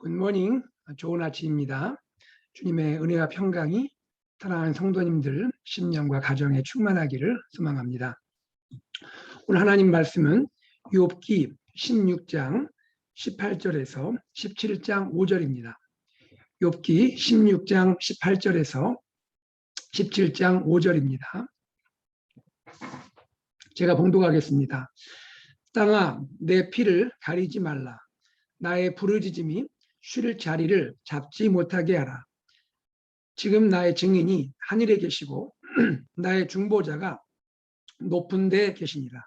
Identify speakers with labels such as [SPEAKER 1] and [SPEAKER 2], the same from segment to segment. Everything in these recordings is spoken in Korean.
[SPEAKER 1] 굿모닝, 좋은 아침입니다. 주님의 은혜와 평강이 사랑하는 성도님들 심령과 가정에 충만하기를 소망합니다. 오늘 하나님 말씀은 욥기 16장 18절에서 17장 5절입니다. 욥기 16장 18절에서 17장 5절입니다. 제가 봉독하겠습니다. 땅아, 내 피를 가리지 말라. 나의 부르짖음이 쉴 자리를 잡지 못하게 하라. 지금 나의 증인이 하늘에 계시고 나의 중보자가 높은 데 계시니라.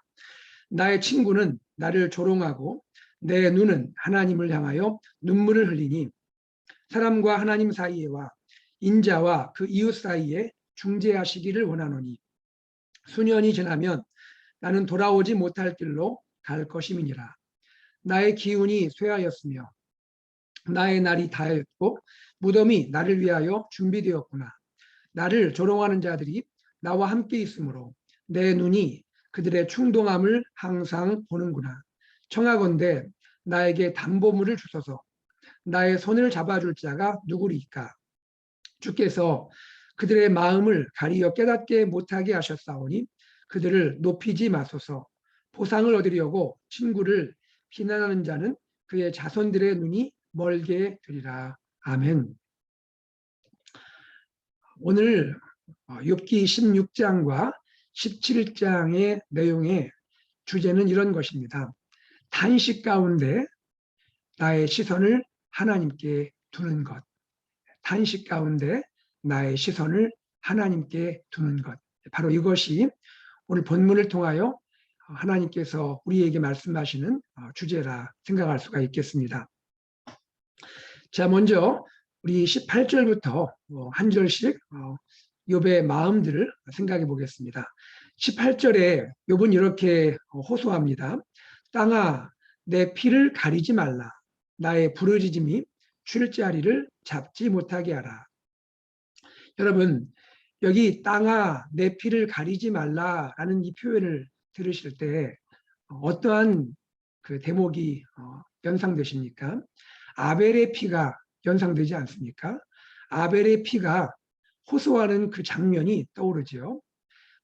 [SPEAKER 1] 나의 친구는 나를 조롱하고 내 눈은 하나님을 향하여 눈물을 흘리니 사람과 하나님 사이에와 인자와 그 이웃 사이에 중재하시기를 원하노니 수년이 지나면 나는 돌아오지 못할 길로 갈 것임이니라. 나의 기운이 쇠하였으며 나의 날이 다하였고 무덤이 나를 위하여 준비되었구나. 나를 조롱하는 자들이 나와 함께 있으므로 내 눈이 그들의 충동함을 항상 보는구나. 청하건대 나에게 담보물을 주소서. 나의 손을 잡아줄 자가 누구리까? 주께서 그들의 마음을 가리어 깨닫게 못하게 하셨사오니 그들을 높이지 마소서. 보상을 얻으려고 친구를 비난하는 자는 그의 자손들의 눈이 멀게 되리라. 아멘. 오늘 욥기 16장과 17장의 내용의 주제는 이런 것입니다. 탄식 가운데 나의 시선을 하나님께 두는 것. 탄식 가운데 나의 시선을 하나님께 두는 것. 바로 이것이 오늘 본문을 통하여 하나님께서 우리에게 말씀하시는 주제라 생각할 수가 있겠습니다. 자, 먼저 우리 18절부터 한 절씩 욥의 마음들을 생각해 보겠습니다. 18절에 욥은 이렇게 호소합니다. 땅아, 내 피를 가리지 말라. 나의 부르짖음이 쉴 자리를 잡지 못하게 하라. 여러분, 여기 땅아, 내 피를 가리지 말라라는 이 표현을 들으실 때 어떠한 그 대목이 연상되십니까? 아벨의 피가 연상되지 않습니까? 아벨의 피가 호소하는 그 장면이 떠오르죠.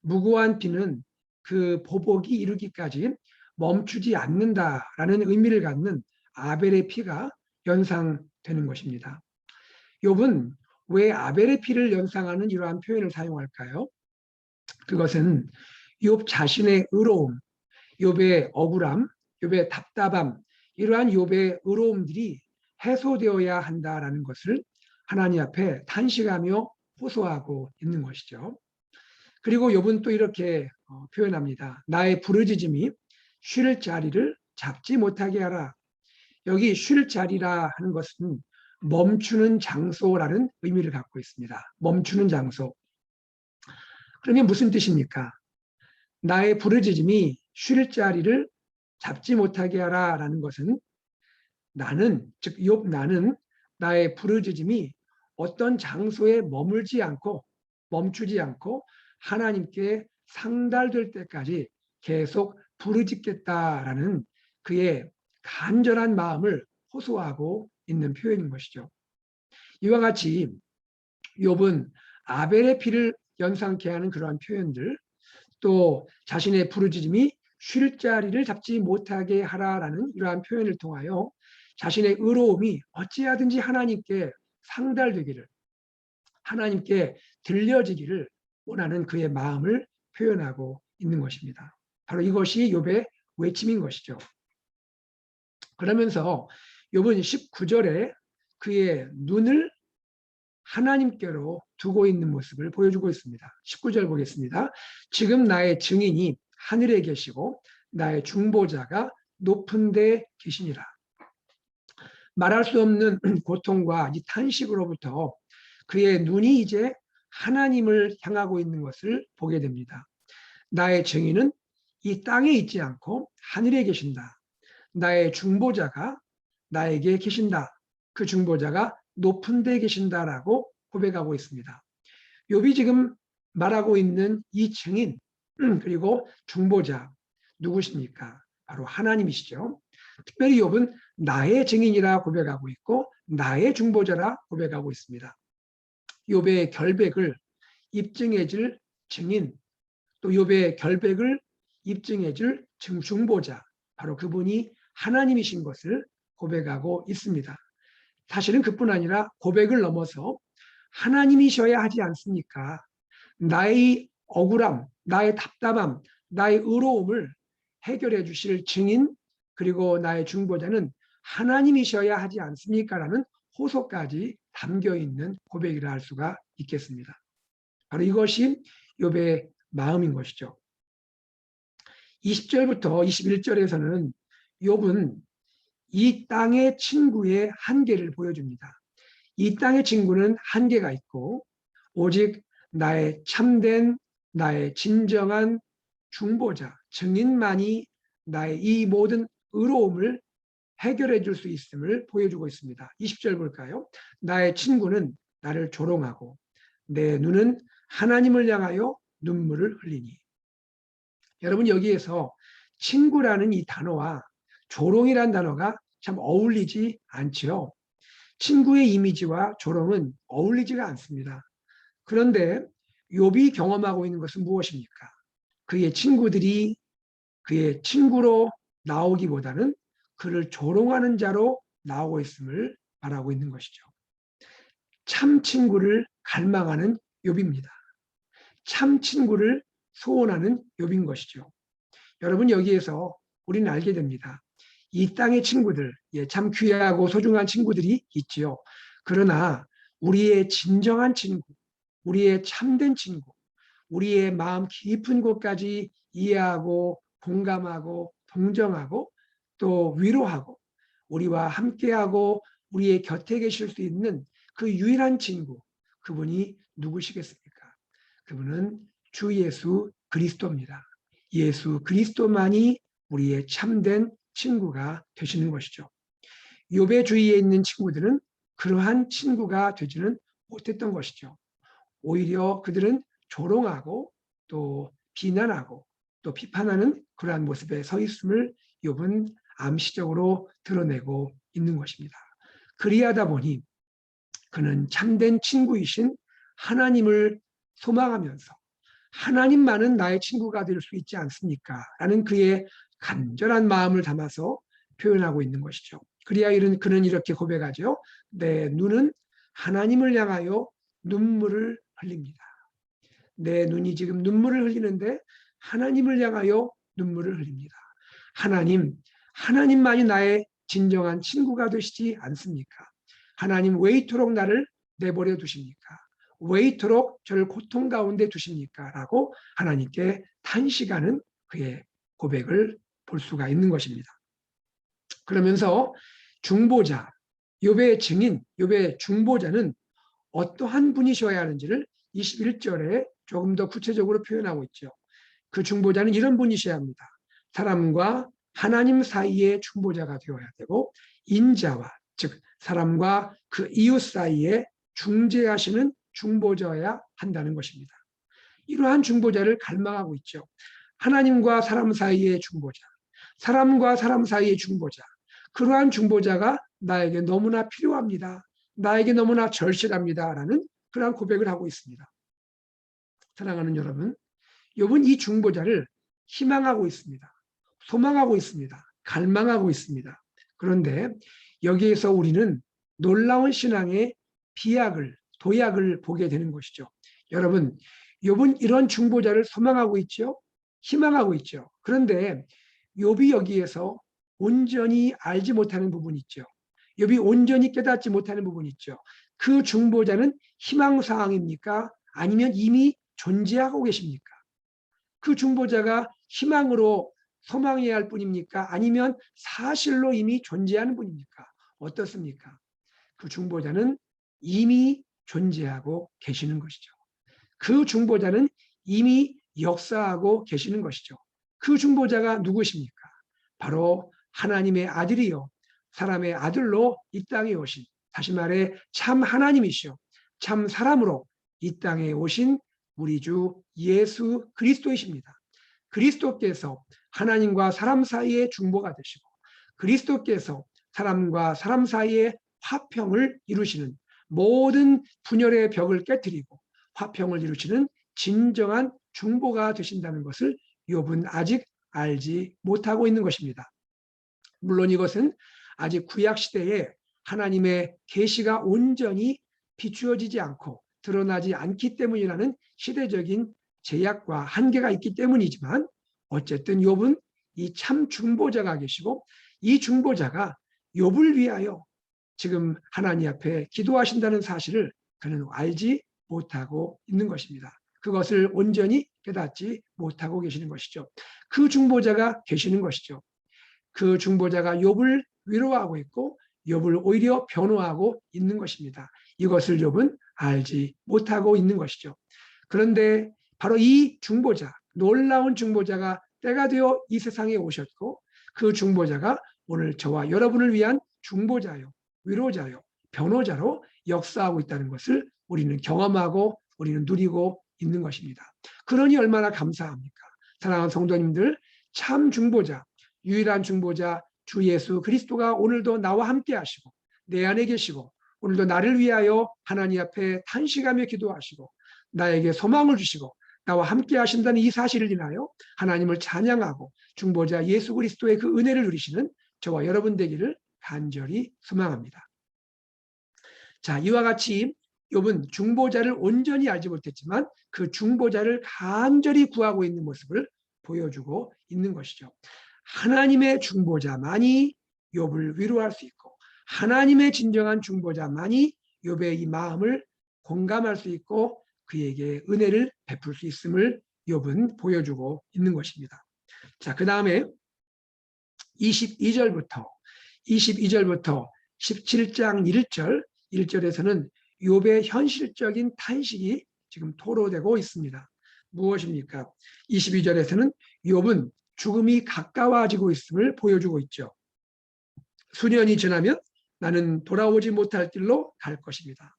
[SPEAKER 1] 무고한 피는 그 보복이 이르기까지 멈추지 않는다라는 의미를 갖는 아벨의 피가 연상되는 것입니다. 욥은 왜 아벨의 피를 연상하는 이러한 표현을 사용할까요? 그것은 욥 자신의 의로움, 욥의 억울함, 욥의 답답함, 이러한 욥의 의로움들이 해소되어야 한다라는 것을 하나님 앞에 탄식하며 호소하고 있는 것이죠. 그리고 욥은 또 이렇게 표현합니다. 나의 부르짖음이 쉴 자리를 잡지 못하게 하라. 여기 쉴 자리라 하는 것은 멈추는 장소라는 의미를 갖고 있습니다. 멈추는 장소. 그러면 무슨 뜻입니까? 나의 부르짖음이 쉴 자리를 잡지 못하게 하라라는 것은 나는, 즉 욥 나는 나의 부르짖음이 어떤 장소에 머물지 않고 멈추지 않고 하나님께 상달될 때까지 계속 부르짖겠다라는 그의 간절한 마음을 호소하고 있는 표현인 것이죠. 이와 같이 욥은 아벨의 피를 연상케 하는 그러한 표현들, 또 자신의 부르짖음이 쉴 자리를 잡지 못하게 하라라는 이러한 표현을 통하여 자신의 의로움이 어찌하든지 하나님께 상달되기를, 하나님께 들려지기를 원하는 그의 마음을 표현하고 있는 것입니다. 바로 이것이 욥의 외침인 것이죠. 그러면서 욥은 19절에 그의 눈을 하나님께로 두고 있는 모습을 보여주고 있습니다. 19절 보겠습니다. 지금 나의 증인이 하늘에 계시고 나의 중보자가 높은 데 계시니라. 말할 수 없는 고통과 이 탄식으로부터 그의 눈이 이제 하나님을 향하고 있는 것을 보게 됩니다. 나의 증인은 이 땅에 있지 않고 하늘에 계신다. 나의 중보자가 나에게 계신다. 그 중보자가 높은 데 계신다라고 고백하고 있습니다. 욥이 지금 말하고 있는 이 증인 그리고 중보자 누구십니까? 바로 하나님이시죠. 특별히 욥은 나의 증인이라 고백하고 있고 나의 중보자라 고백하고 있습니다. 욥의 결백을 입증해줄 증인, 또 욥의 결백을 입증해줄 중보자, 바로 그분이 하나님이신 것을 고백하고 있습니다. 사실은 그뿐 아니라 고백을 넘어서 하나님이셔야 하지 않습니까? 나의 억울함, 나의 답답함, 나의 의로움을 해결해 주실 증인, 그리고 나의 중보자는 하나님이셔야 하지 않습니까? 라는 호소까지 담겨 있는 고백이라 할 수가 있겠습니다. 바로 이것이 욥의 마음인 것이죠. 20절부터 21절에서는 욥은 이 땅의 친구의 한계를 보여줍니다. 이 땅의 친구는 한계가 있고 오직 나의 참된, 나의 진정한 중보자, 증인만이 나의 이 모든 의로움을 해결해 줄 수 있음을 보여주고 있습니다. 20절 볼까요? 나의 친구는 나를 조롱하고 내 눈은 하나님을 향하여 눈물을 흘리니. 여러분, 여기에서 친구라는 이 단어와 조롱이란 단어가 참 어울리지 않지요. 친구의 이미지와 조롱은 어울리지가 않습니다. 그런데 욥이 경험하고 있는 것은 무엇입니까? 그의 친구들이 그의 친구로 나오기보다는 그를 조롱하는 자로 나오고 있음을 말하고 있는 것이죠. 참 친구를 갈망하는 욥입니다. 참 친구를 소원하는 욥인 것이죠. 여러분, 여기에서 우리는 알게 됩니다. 이 땅의 친구들, 참 귀하고 소중한 친구들이 있지요. 그러나 우리의 진정한 친구, 우리의 참된 친구, 우리의 마음 깊은 곳까지 이해하고 공감하고 동정하고 또 위로하고 우리와 함께하고 우리의 곁에 계실 수 있는 그 유일한 친구, 그분이 누구시겠습니까? 그분은 주 예수 그리스도입니다. 예수 그리스도만이 우리의 참된 친구가 되시는 것이죠. 욥의 주위에 있는 친구들은 그러한 친구가 되지는 못했던 것이죠. 오히려 그들은 조롱하고 또 비난하고 또 비판하는 그러한 모습에 서 있음을 욥은 암시적으로 드러내고 있는 것입니다. 그리하다 보니 그는 참된 친구이신 하나님을 소망하면서 하나님만은 나의 친구가 될 수 있지 않습니까? 라는 그의 간절한 마음을 담아서 표현하고 있는 것이죠. 그래야 그는 이렇게 고백하죠. 내 눈은 하나님을 향하여 눈물을 흘립니다. 내 눈이 지금 눈물을 흘리는데 하나님을 향하여 눈물을 흘립니다. 하나님만이 나의 진정한 친구가 되시지 않습니까? 하나님, 왜 이토록 나를 내버려 두십니까? 왜 이토록 저를 고통 가운데 두십니까? 라고 하나님께 탄식하는 그의 고백을 볼 수가 있는 것입니다. 그러면서 중보자, 욥의 증인, 욥의 중보자는 어떠한 분이셔야 하는지를 21절에 조금 더 구체적으로 표현하고 있죠. 그 중보자는 이런 분이셔야 합니다. 사람과 하나님 사이의 중보자가 되어야 되고 인자와, 즉 사람과 그 이웃 사이에 중재하시는 중보자여야 한다는 것입니다. 이러한 중보자를 갈망하고 있죠. 하나님과 사람 사이의 중보자, 사람과 사람 사이의 중보자, 그러한 중보자가 나에게 너무나 필요합니다. 나에게 너무나 절실합니다. 라는 그러한 고백을 하고 있습니다. 사랑하는 여러분, 욥은 이 중보자를 희망하고 있습니다. 소망하고 있습니다. 갈망하고 있습니다. 그런데 여기에서 우리는 놀라운 신앙의 도약을 보게 되는 것이죠. 여러분, 욥은 이런 중보자를 소망하고 있죠. 희망하고 있죠. 그런데 욥이 여기에서 온전히 알지 못하는 부분이 있죠. 욥이 온전히 깨닫지 못하는 부분이 있죠. 그 중보자는 희망사항입니까? 아니면 이미 존재하고 계십니까? 그 중보자가 희망으로 소망해야 할 뿐입니까? 아니면 사실로 이미 존재하는 분입니까? 어떻습니까? 그 중보자는 이미 존재하고 계시는 것이죠. 그 중보자는 이미 역사하고 계시는 것이죠. 그 중보자가 누구십니까? 바로 하나님의 아들이요, 사람의 아들로 이 땅에 오신, 다시 말해 참 하나님이시요, 참 사람으로 이 땅에 오신 우리 주 예수 그리스도이십니다. 그리스도께서 하나님과 사람 사이의 중보가 되시고 그리스도께서 사람과 사람 사이에 화평을 이루시는, 모든 분열의 벽을 깨뜨리고 화평을 이루시는 진정한 중보가 되신다는 것을 욥은 아직 알지 못하고 있는 것입니다. 물론 이것은 아직 구약 시대에 하나님의 계시가 온전히 비추어지지 않고 드러나지 않기 때문이라는 시대적인 제약과 한계가 있기 때문이지만, 어쨌든 욥은 이 참 중보자가 계시고 이 중보자가 욥을 위하여 지금 하나님 앞에 기도하신다는 사실을 그는 알지 못하고 있는 것입니다. 그것을 온전히 깨닫지 못하고 계시는 것이죠. 그 중보자가 계시는 것이죠. 그 중보자가 욥을 위로하고 있고 욥을 오히려 변호하고 있는 것입니다. 이것을 욥은 알지 못하고 있는 것이죠. 그런데 바로 이 중보자, 놀라운 중보자가 때가 되어 이 세상에 오셨고, 그 중보자가 오늘 저와 여러분을 위한 중보자요, 위로자요, 변호자로 역사하고 있다는 것을 우리는 경험하고 우리는 누리고 있는 것입니다. 그러니 얼마나 감사합니까? 사랑하는 성도님들, 참 중보자, 유일한 중보자 주 예수 그리스도가 오늘도 나와 함께 하시고 내 안에 계시고 오늘도 나를 위하여 하나님 앞에 탄식하며 기도하시고 나에게 소망을 주시고 나와 함께 하신다는 이 사실을 인하여 하나님을 찬양하고 중보자 예수 그리스도의 그 은혜를 누리시는 저와 여러분 되기를 간절히 소망합니다. 자, 이와 같이 욥은 중보자를 온전히 알지 못했지만 그 중보자를 간절히 구하고 있는 모습을 보여주고 있는 것이죠. 하나님의 중보자만이 욥을 위로할 수 있고 하나님의 진정한 중보자만이 욥의 이 마음을 공감할 수 있고 그에게 은혜를 베풀 수 있음을 욥은 보여주고 있는 것입니다. 자, 그 다음에 22절부터 17장 1절에서는 욥의 현실적인 탄식이 지금 토로되고 있습니다. 무엇입니까? 22절에서는 욥은 죽음이 가까워지고 있음을 보여주고 있죠. 수년이 지나면 나는 돌아오지 못할 길로 갈 것입니다.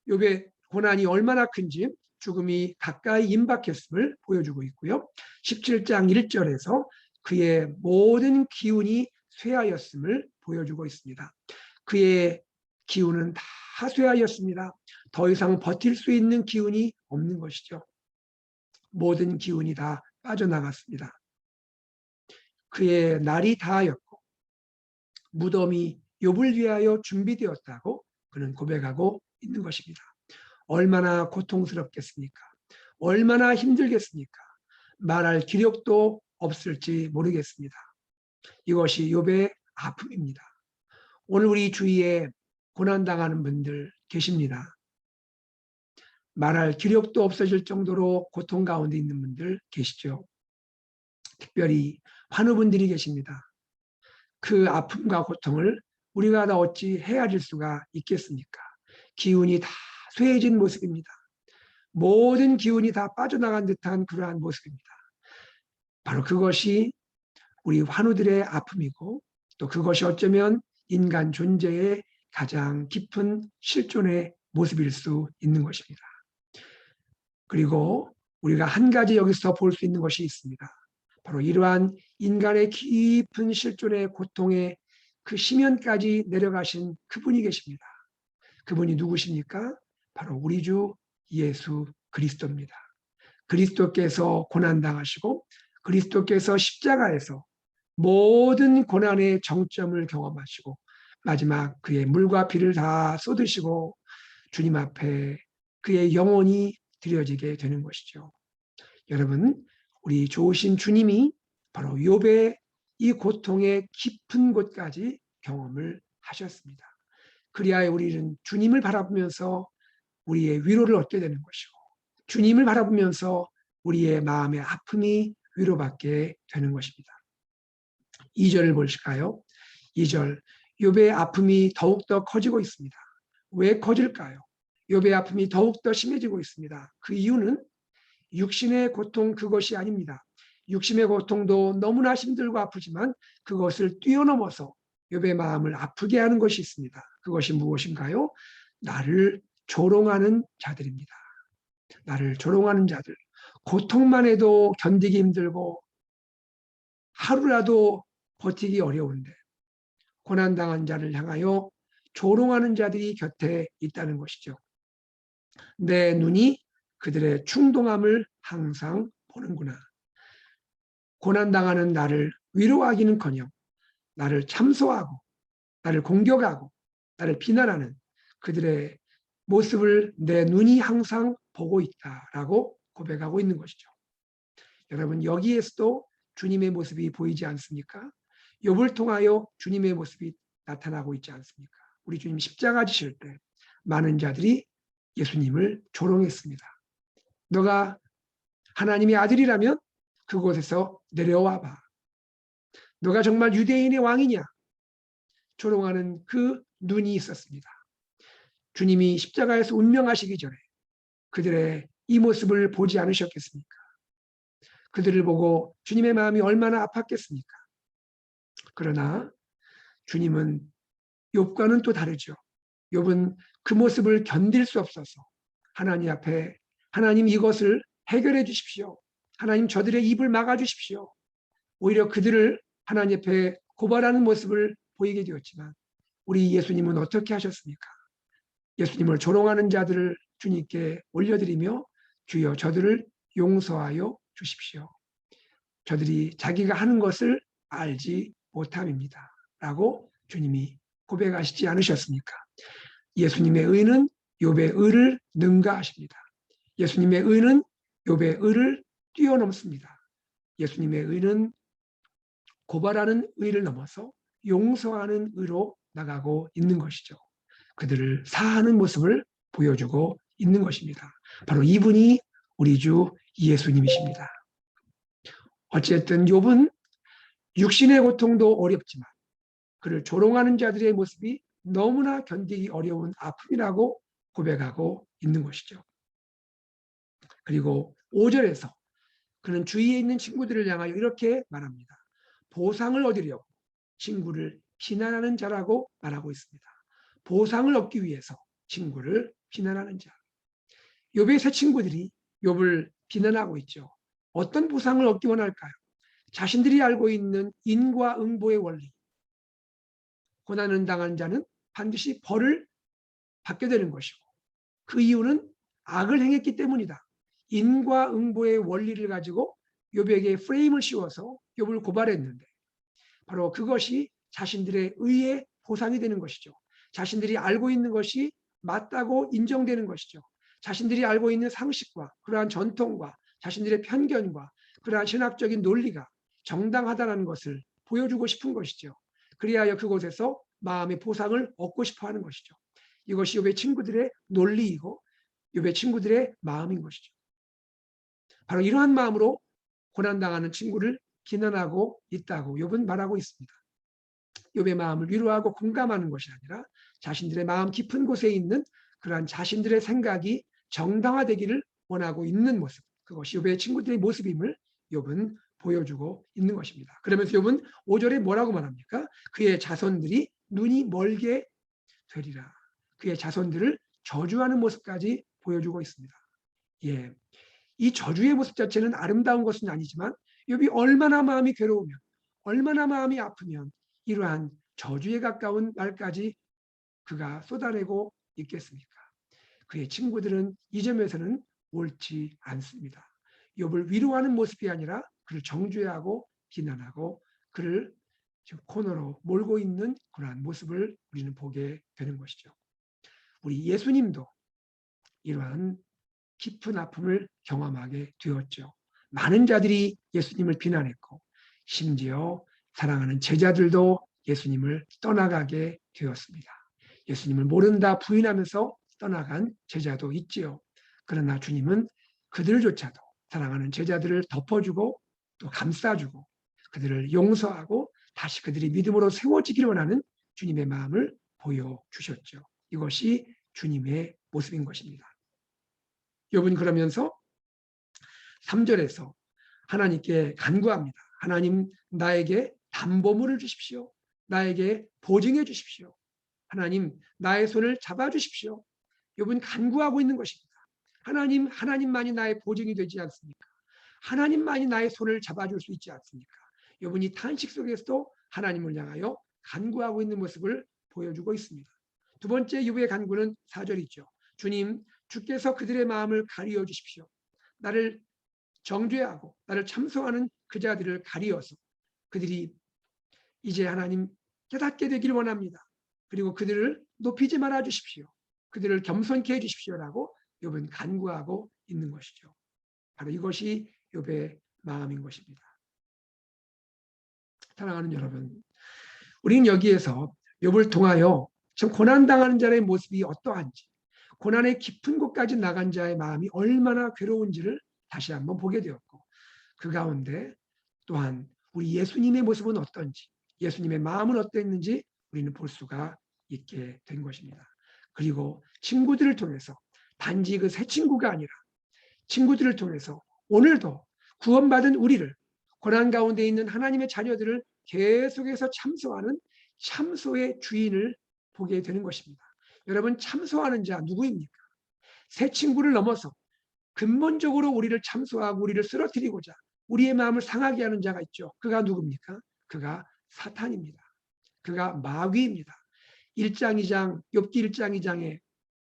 [SPEAKER 1] 욥의 고난이 얼마나 큰지 죽음이 가까이 임박했음을 보여주고 있고요. 17장 1절에서 그의 모든 기운이 쇠하였음을 보여주고 있습니다. 그의 기운은 다 쇠하였습니다. 더 이상 버틸 수 있는 기운이 없는 것이죠. 모든 기운이 다 빠져나갔습니다. 그의 날이 다하였고 무덤이 욥을 위하여 준비되었다고 그는 고백하고 있는 것입니다. 얼마나 고통스럽겠습니까? 얼마나 힘들겠습니까? 말할 기력도 없을지 모르겠습니다. 이것이 욥의 아픔입니다. 오늘 우리 주위에 고난당하는 분들 계십니다. 말할 기력도 없어질 정도로 고통 가운데 있는 분들 계시죠. 특별히 환우분들이 계십니다. 그 아픔과 고통을 우리가 다 어찌 헤아릴 수가 있겠습니까? 기운이 다 쇠해진 모습입니다. 모든 기운이 다 빠져나간 듯한 그러한 모습입니다. 바로 그것이 우리 환우들의 아픔이고 또 그것이 어쩌면 인간 존재의 가장 깊은 실존의 모습일 수 있는 것입니다. 그리고 우리가 한 가지 여기서 볼 수 있는 것이 있습니다. 바로 이러한 인간의 깊은 실존의 고통의 그 심연까지 내려가신 그분이 계십니다. 그분이 누구십니까? 바로 우리 주 예수 그리스도입니다. 그리스도께서 고난당하시고 그리스도께서 십자가에서 모든 고난의 정점을 경험하시고 마지막 그의 물과 피를 다 쏟으시고 주님 앞에 그의 영혼이 드려지게 되는 것이죠. 여러분, 우리 좋으신 주님이 바로 욥의 이 고통의 깊은 곳까지 경험을 하셨습니다. 그리하여 우리는 주님을 바라보면서 우리의 위로를 얻게 되는 것이고 주님을 바라보면서 우리의 마음의 아픔이 위로받게 되는 것입니다. 2절을 보실까요? 2절, 욥의 아픔이 더욱더 커지고 있습니다. 왜 커질까요? 욥의 아픔이 더욱더 심해지고 있습니다. 그 이유는 육신의 고통 그것이 아닙니다. 육신의 고통도 너무나 힘들고 아프지만 그것을 뛰어넘어서 욥의 마음을 아프게 하는 것이 있습니다. 그것이 무엇인가요? 나를 조롱하는 자들입니다. 나를 조롱하는 자들. 고통만 해도 견디기 힘들고 하루라도 버티기 어려운데 고난당한 자를 향하여 조롱하는 자들이 곁에 있다는 것이죠. 내 눈이 그들의 충동함을 항상 보는구나. 고난당하는 나를 위로하기는커녕 나를 참소하고 나를 공격하고 나를 비난하는 그들의 모습을 내 눈이 항상 보고 있다라고 고백하고 있는 것이죠. 여러분, 여기에서도 주님의 모습이 보이지 않습니까? 욥을 통하여 주님의 모습이 나타나고 있지 않습니까? 우리 주님 십자가 지실 때 많은 자들이 예수님을 조롱했습니다. 너가 하나님의 아들이라면 그곳에서 내려와 봐. 너가 정말 유대인의 왕이냐? 조롱하는 그 눈이 있었습니다. 주님이 십자가에서 운명하시기 전에 그들의 이 모습을 보지 않으셨겠습니까? 그들을 보고 주님의 마음이 얼마나 아팠겠습니까? 그러나 주님은 욥과는 또 다르죠. 욥은 그 모습을 견딜 수 없어서 하나님 앞에 하나님 이것을 해결해 주십시오. 하나님 저들의 입을 막아 주십시오. 오히려 그들을 하나님 앞에 고발하는 모습을 보이게 되었지만 우리 예수님은 어떻게 하셨습니까? 예수님을 조롱하는 자들을 주님께 올려드리며 주여 저들을 용서하여 주십시오. 저들이 자기가 하는 것을 알지 못함입니다. 라고 주님이 고백하시지 않으셨습니까? 예수님의 의는 욥의 의를 능가하십니다. 예수님의 의는 욥의 의를 뛰어넘습니다. 예수님의 의는 고발하는 의를 넘어서 용서하는 의로 나가고 있는 것이죠. 그들을 사하는 모습을 보여주고 있는 것입니다. 바로 이분이 우리 주 예수님이십니다. 어쨌든 욥은 육신의 고통도 어렵지만 그를 조롱하는 자들의 모습이 너무나 견디기 어려운 아픔이라고 고백하고 있는 것이죠. 그리고 5절에서 그는 주위에 있는 친구들을 향하여 이렇게 말합니다. 보상을 얻으려고 친구를 비난하는 자라고 말하고 있습니다. 보상을 얻기 위해서 친구를 비난하는 자. 욥의 세 친구들이 욥을 비난하고 있죠. 어떤 보상을 얻기 원할까요? 자신들이 알고 있는 인과응보의 원리. 고난을 당한 자는 반드시 벌을 받게 되는 것이고 그 이유는 악을 행했기 때문이다. 인과응보의 원리를 가지고 욥에게 프레임을 씌워서 욥을 고발했는데 바로 그것이 자신들의 의의 보상이 되는 것이죠. 자신들이 알고 있는 것이 맞다고 인정되는 것이죠. 자신들이 알고 있는 상식과 그러한 전통과 자신들의 편견과 그러한 신학적인 논리가 정당하다는 것을 보여주고 싶은 것이죠. 그리하여 그곳에서 마음의 보상을 얻고 싶어 하는 것이죠. 이것이 욥의 친구들의 논리이고 욥의 친구들의 마음인 것이죠. 바로 이러한 마음으로 고난당하는 친구를 비난하고 있다고 욥은 말하고 있습니다. 욥의 마음을 위로하고 공감하는 것이 아니라 자신들의 마음 깊은 곳에 있는 그러한 자신들의 생각이 정당화되기를 원하고 있는 모습, 그것이 욥의 친구들의 모습임을 욥은 보여주고 있는 것입니다. 그러면서 욥은 5절에 뭐라고 말합니까? 그의 자손들이 눈이 멀게 되리라. 그의 자손들을 저주하는 모습까지 보여주고 있습니다. 예, 이 저주의 모습 자체는 아름다운 것은 아니지만 욥이 얼마나 마음이 괴로우면 얼마나 마음이 아프면 이러한 저주에 가까운 말까지 그가 쏟아내고 있겠습니까? 그의 친구들은 이 점에서는 옳지 않습니다. 욥을 위로하는 모습이 아니라 그를 정죄하고 비난하고 그를 지금 코너로 몰고 있는 그러한 모습을 우리는 보게 되는 것이죠. 우리 예수님도 이러한 깊은 아픔을 경험하게 되었죠. 많은 자들이 예수님을 비난했고 심지어 사랑하는 제자들도 예수님을 떠나가게 되었습니다. 예수님을 모른다 부인하면서 떠나간 제자도 있지요. 그러나 주님은 그들조차도 사랑하는 제자들을 덮어주고 또 감싸주고 그들을 용서하고 다시 그들이 믿음으로 세워지기를 원하는 주님의 마음을 보여주셨죠. 이것이 주님의 모습인 것입니다. 욥은 그러면서 3절에서 하나님께 간구합니다. 하나님 나에게 담보물을 주십시오. 나에게 보증해 주십시오. 하나님 나의 손을 잡아주십시오. 욥은 간구하고 있는 것입니다. 하나님만이 나의 보증이 되지 않습니까? 하나님만이 나의 손을 잡아줄 수 있지 않습니까? 욥은 이 탄식 속에서도 하나님을 향하여 간구하고 있는 모습을 보여주고 있습니다. 두 번째 욥의 간구는 4절이죠. 주님, 주께서 그들의 마음을 가리워 주십시오. 나를 정죄하고 나를 참소하는 그 자들을 가리어서 그들이 이제 하나님 깨닫게 되길 원합니다. 그리고 그들을 높이지 말아 주십시오. 그들을 겸손케 해 주십시오라고 욥은 간구하고 있는 것이죠. 바로 이것이 욥의 마음인 것입니다. 사랑하는 여러분, 우리는 여기에서 욥을 통하여 지금 고난당하는 자의 모습이 어떠한지, 고난의 깊은 곳까지 나간 자의 마음이 얼마나 괴로운지를 다시 한번 보게 되었고, 그 가운데 또한 우리 예수님의 모습은 어떤지, 예수님의 마음은 어땠는지 우리는 볼 수가 있게 된 것입니다. 그리고 친구들을 통해서, 단지 그 새 친구가 아니라 친구들을 통해서 오늘도 구원받은 우리를, 고난 가운데 있는 하나님의 자녀들을 계속해서 참소하는 참소의 주인을 보게 되는 것입니다. 여러분, 참소하는 자 누구입니까? 새 친구를 넘어서 근본적으로 우리를 참소하고 우리를 쓰러뜨리고자 우리의 마음을 상하게 하는 자가 있죠. 그가 누굽니까? 그가 사탄입니다. 그가 마귀입니다. 1장 2장, 욥기 1장 2장에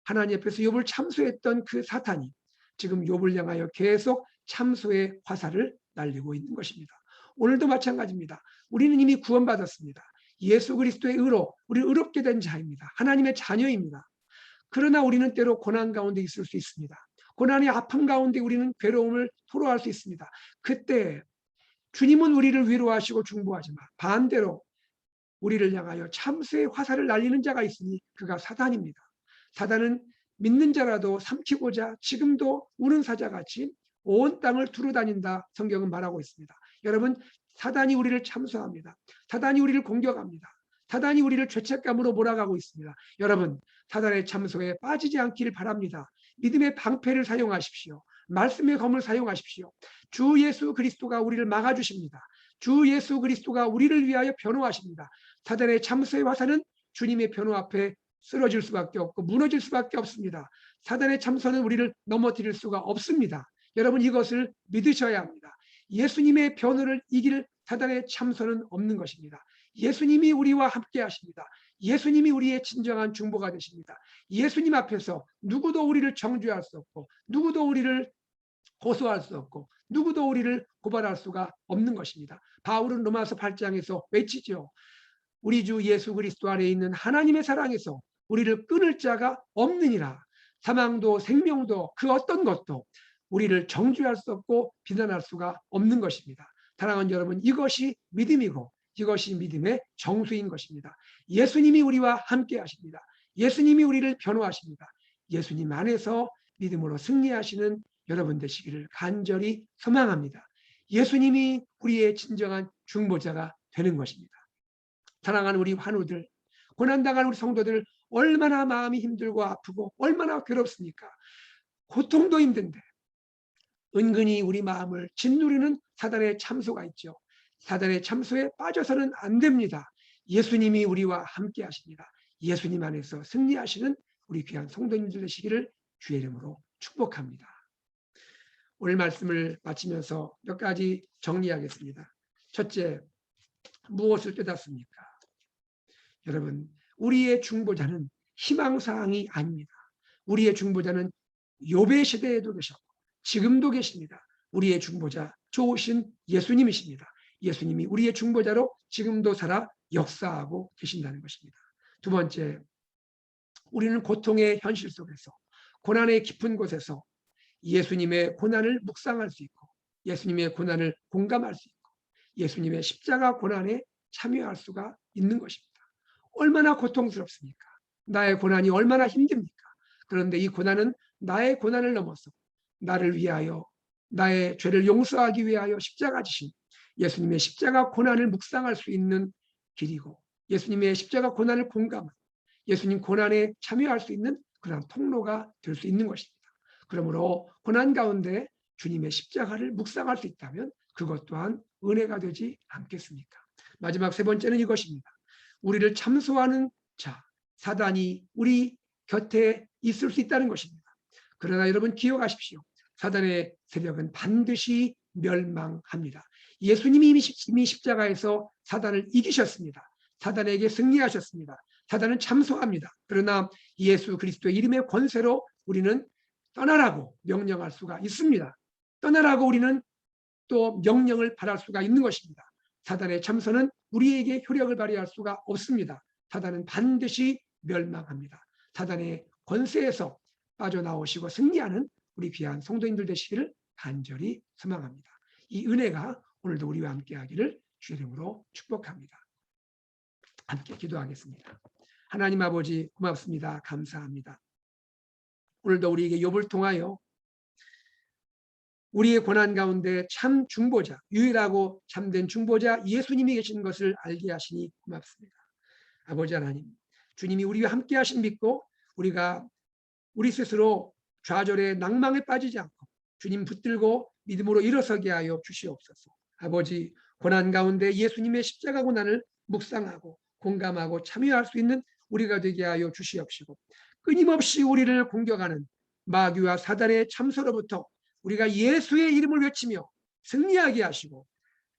[SPEAKER 1] 하나님 앞에서 욥을 참소했던 그 사탄이 지금 욥을 향하여 계속 참소의 화살을 날리고 있는 것입니다. 오늘도 마찬가지입니다. 우리는 이미 구원받았습니다. 예수 그리스도의 의로 우리 의롭게 된 자입니다. 하나님의 자녀입니다. 그러나 우리는 때로 고난 가운데 있을 수 있습니다. 고난의 아픔 가운데 우리는 괴로움을 토로할 수 있습니다. 그때 주님은 우리를 위로하시고 중보하지만 반대로 우리를 향하여 참수의 화살을 날리는 자가 있으니 그가 사단입니다. 사단은 믿는 자라도 삼키고자 지금도 우는 사자같이 온 땅을 두루다닌다 성경은 말하고 있습니다. 여러분, 사단이 우리를 참수합니다. 사단이 우리를 공격합니다. 사단이 우리를 죄책감으로 몰아가고 있습니다. 여러분, 사단의 참소에 빠지지 않기를 바랍니다. 믿음의 방패를 사용하십시오. 말씀의 검을 사용하십시오. 주 예수 그리스도가 우리를 막아주십니다. 주 예수 그리스도가 우리를 위하여 변호하십니다. 사단의 참소의 화살은 주님의 변호 앞에 쓰러질 수밖에 없고 무너질 수밖에 없습니다. 사단의 참소는 우리를 넘어뜨릴 수가 없습니다. 여러분, 이것을 믿으셔야 합니다. 예수님의 변호를 이길 사단의 참소는 없는 것입니다. 예수님이 우리와 함께 하십니다. 예수님이 우리의 진정한 중보가 되십니다. 예수님 앞에서 누구도 우리를 정죄할 수 없고 누구도 우리를 고소할 수 없고 누구도 우리를 고발할 수가 없는 것입니다. 바울은 로마서 8장에서 외치죠. 우리 주 예수 그리스도 안에 있는 하나님의 사랑에서 우리를 끊을 자가 없느니라. 사망도 생명도 그 어떤 것도 우리를 정죄할 수 없고 비난할 수가 없는 것입니다. 사랑하는 여러분, 이것이 믿음이고 이것이 믿음의 정수인 것입니다. 예수님이 우리와 함께 하십니다. 예수님이 우리를 변호하십니다. 예수님 안에서 믿음으로 승리하시는 여러분 되시기를 간절히 소망합니다. 예수님이 우리의 진정한 중보자가 되는 것입니다. 사랑하는 우리 환우들, 고난당한 우리 성도들, 얼마나 마음이 힘들고 아프고 얼마나 괴롭습니까? 고통도 힘든데 은근히 우리 마음을 짓누르는 사단의 참소가 있죠. 사단의 참소에 빠져서는 안 됩니다. 예수님이 우리와 함께 하십니다. 예수님 안에서 승리하시는 우리 귀한 성도님들 되시기를 주의 이름으로 축복합니다. 오늘 말씀을 마치면서 몇 가지 정리하겠습니다. 첫째, 무엇을 깨닫습니까? 여러분, 우리의 중보자는 희망사항이 아닙니다. 우리의 중보자는 욥의 시대에도 계셨고 지금도 계십니다. 우리의 중보자 좋으신 예수님이십니다. 예수님이 우리의 중보자로 지금도 살아 역사하고 계신다는 것입니다. 두 번째, 우리는 고통의 현실 속에서 고난의 깊은 곳에서 예수님의 고난을 묵상할 수 있고 예수님의 고난을 공감할 수 있고 예수님의 십자가 고난에 참여할 수가 있는 것입니다. 얼마나 고통스럽습니까? 나의 고난이 얼마나 힘듭니까? 그런데 이 고난은 나의 고난을 넘어서 나를 위하여 나의 죄를 용서하기 위하여 십자가 지신 예수님의 십자가 고난을 묵상할 수 있는 길이고 예수님의 십자가 고난을 공감하고 예수님 고난에 참여할 수 있는 그런 통로가 될 수 있는 것입니다. 그러므로 고난 가운데 주님의 십자가를 묵상할 수 있다면 그것 또한 은혜가 되지 않겠습니까? 마지막 세 번째는 이것입니다. 우리를 참소하는 자, 사단이 우리 곁에 있을 수 있다는 것입니다. 그러나 여러분 기억하십시오. 사단의 세력은 반드시 멸망합니다. 예수님이 이미 십자가에서 사단을 이기셨습니다. 사단에게 승리하셨습니다. 사단은 참소합니다. 그러나 예수 그리스도의 이름의 권세로 우리는 떠나라고 명령할 수가 있습니다. 떠나라고 우리는 또 명령을 받을 수가 있는 것입니다. 사단의 참소는 우리에게 효력을 발휘할 수가 없습니다. 사단은 반드시 멸망합니다. 사단의 권세에서 빠져나오시고 승리하는 우리 귀한 성도님들 되시기를 간절히 소망합니다. 이 은혜가 오늘도 우리와 함께 하기를 주의 이름으로 축복합니다. 함께 기도하겠습니다. 하나님 아버지 고맙습니다. 감사합니다. 오늘도 우리에게 욥을 통하여 우리의 고난 가운데 참 중보자, 유일하고 참된 중보자 예수님이 계신 것을 알게 하시니 고맙습니다. 아버지 하나님, 주님이 우리와 함께 하신 믿고 우리가 우리 스스로 좌절의 낭망에 빠지지 않고 주님 붙들고 믿음으로 일어서게 하여 주시옵소서. 아버지, 고난 가운데 예수님의 십자가 고난을 묵상하고 공감하고 참여할 수 있는 우리가 되게 하여 주시옵시고, 끊임없이 우리를 공격하는 마귀와 사단의 참소로부터 우리가 예수의 이름을 외치며 승리하게 하시고,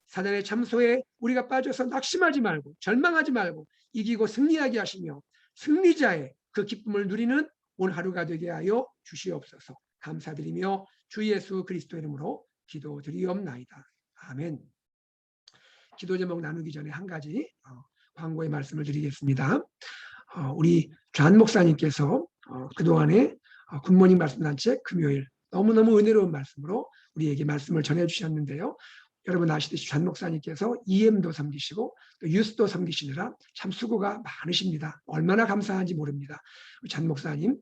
[SPEAKER 1] 사단의 참소에 우리가 빠져서 낙심하지 말고 절망하지 말고 이기고 승리하게 하시며 승리자의 그 기쁨을 누리는 오늘 하루가 되게 하여 주시옵소서. 감사드리며 주 예수 그리스도 이름으로 기도드리옵나이다. 아멘. 기도 제목 나누기 전에 한 가지 광고의 말씀을 드리겠습니다. 우리 좌한 목사님께서 그동안에 굿모닝 말씀단체 금요일 너무너무 은혜로운 말씀으로 우리에게 말씀을 전해주셨는데요. 여러분 아시듯이 좌한 목사님께서 EM도 섬기시고 또 유스도 섬기시느라 참 수고가 많으십니다. 얼마나 감사한지 모릅니다. 좌한 목사님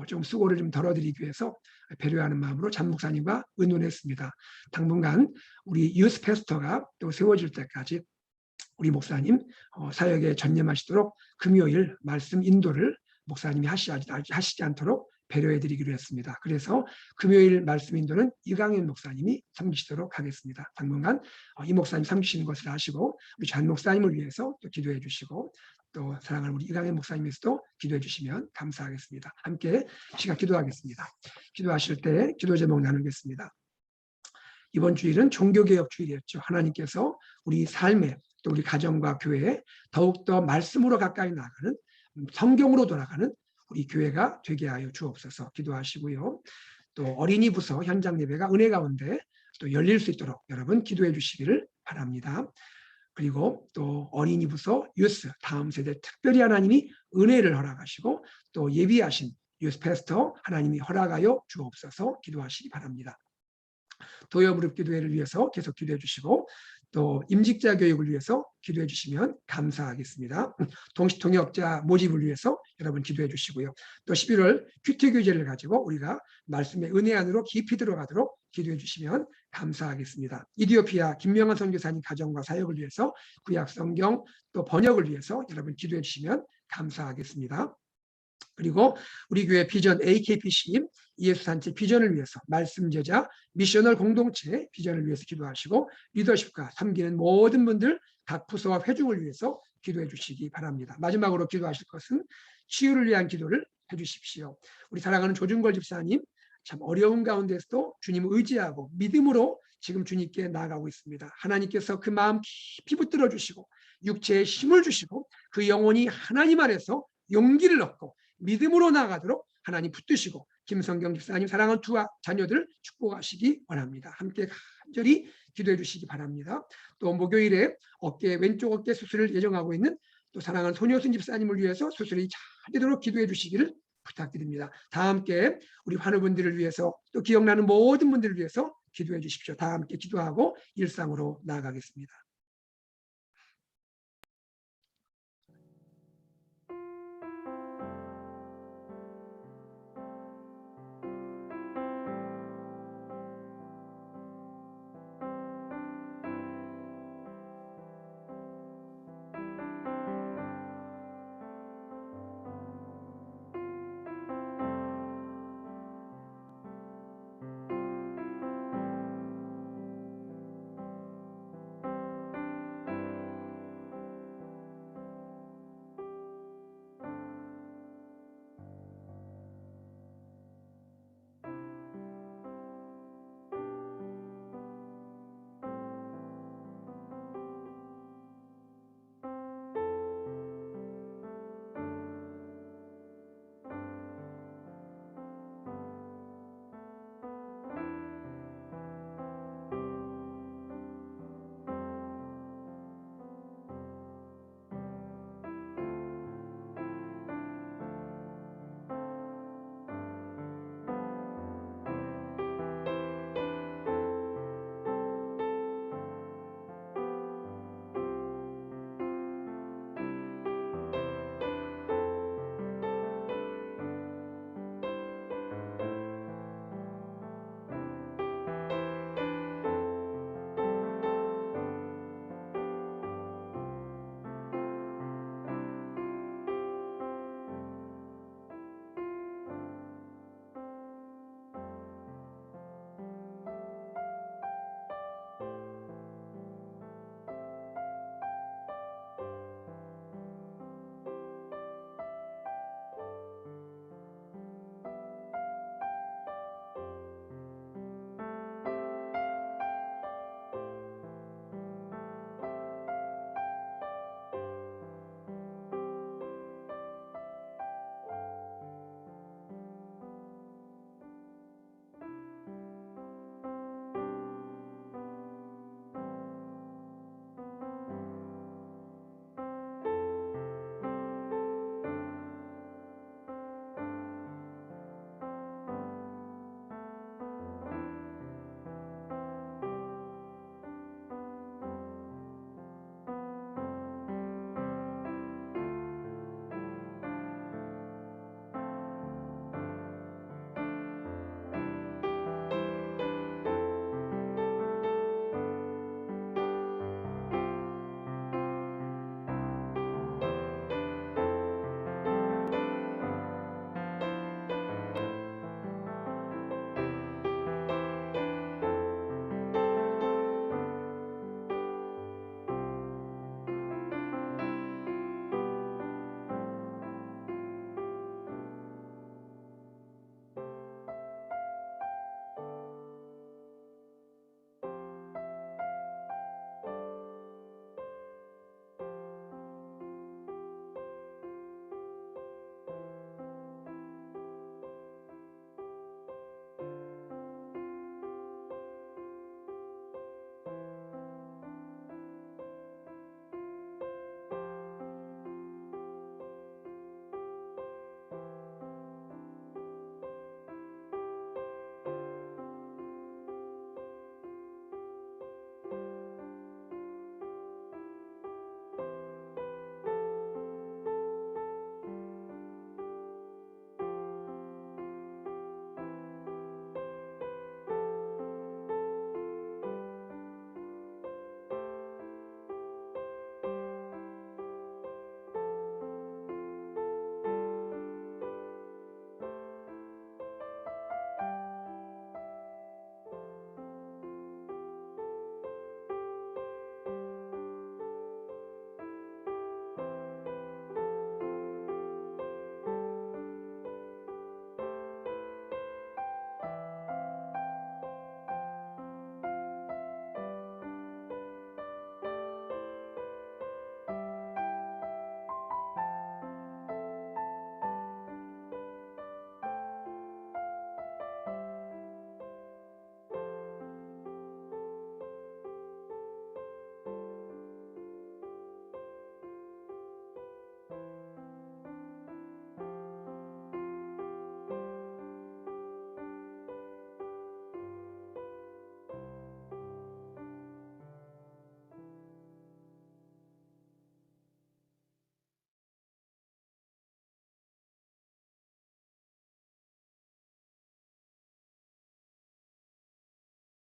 [SPEAKER 1] 좀 수고를 좀 덜어드리기 위해서 배려하는 마음으로 좌한 목사님과 의논했습니다. 당분간 우리 유스 패스터가 또 세워질 때까지 우리 목사님 사역에 전념하시도록 금요일 말씀 인도를 목사님이 하시지 않도록 배려해드리기로 했습니다. 그래서 금요일 말씀 인도는 이강현 목사님이 섬기시도록 하겠습니다. 당분간 이 목사님 섬기시는 것을 아시고 우리 좌한 목사님을 위해서 또 기도해 주시고 또 사랑하는 우리 이강현 목사님께서도 기도해 주시면 감사하겠습니다. 함께 시간 기도하겠습니다. 기도하실 때 기도 제목 나누겠습니다. 이번 주일은 종교개혁 주일이었죠. 하나님께서 우리 삶에 또 우리 가정과 교회에 더욱더 말씀으로 가까이 나가는 성경으로 돌아가는 우리 교회가 되게 하여 주옵소서. 기도하시고요. 또 어린이 부서 현장 예배가 은혜 가운데 또 열릴 수 있도록 여러분 기도해 주시기를 바랍니다. 그리고 또 어린이 부서 유스 다음 세대 특별히 하나님이 은혜를 허락하시고 또 예비하신 유스 패스터 하나님이 허락하여 주옵소서. 기도하시기 바랍니다. 도여무릎 기도회를 위해서 계속 기도해 주시고 또 임직자 교육을 위해서 기도해 주시면 감사하겠습니다. 동시통역자 모집을 위해서 여러분 기도해 주시고요. 또 11월 큐티 교제를 가지고 우리가 말씀의 은혜 안으로 깊이 들어가도록 기도해 주시면 감사하겠습니다. 이디오피아 김명환 선교사님 가정과 사역을 위해서 구약 성경 또 번역을 위해서 여러분 기도해 주시면 감사하겠습니다. 그리고 우리 교회 비전 AKPC 예수단체 비전을 위해서 말씀 제자 미셔널 공동체 비전을 위해서 기도하시고 리더십과 섬기는 모든 분들 각 부서와 회중을 위해서 기도해 주시기 바랍니다. 마지막으로 기도하실 것은 치유를 위한 기도를 해주십시오. 우리 사랑하는 조준걸 집사님 참 어려운 가운데서도 주님을 의지하고 믿음으로 지금 주님께 나아가고 있습니다. 하나님께서 그 마음 깊이 붙들어 주시고 육체에 힘을 주시고 그 영혼이 하나님 안에서 용기를 얻고 믿음으로 나아가도록 하나님 붙드시고 김성경 집사님 사랑하는 두 자녀들 축복하시기 원합니다. 함께 간절히 기도해 주시기 바랍니다. 또 목요일에 왼쪽 어깨 수술을 예정하고 있는 또 사랑하는 손효순 집사님을 위해서 수술이 잘 되도록 기도해 주시기를 부탁드립니다. 다 함께 우리 환우분들을 위해서 또 기억나는 모든 분들을 위해서 기도해 주십시오. 다 함께 기도하고 일상으로 나아가겠습니다.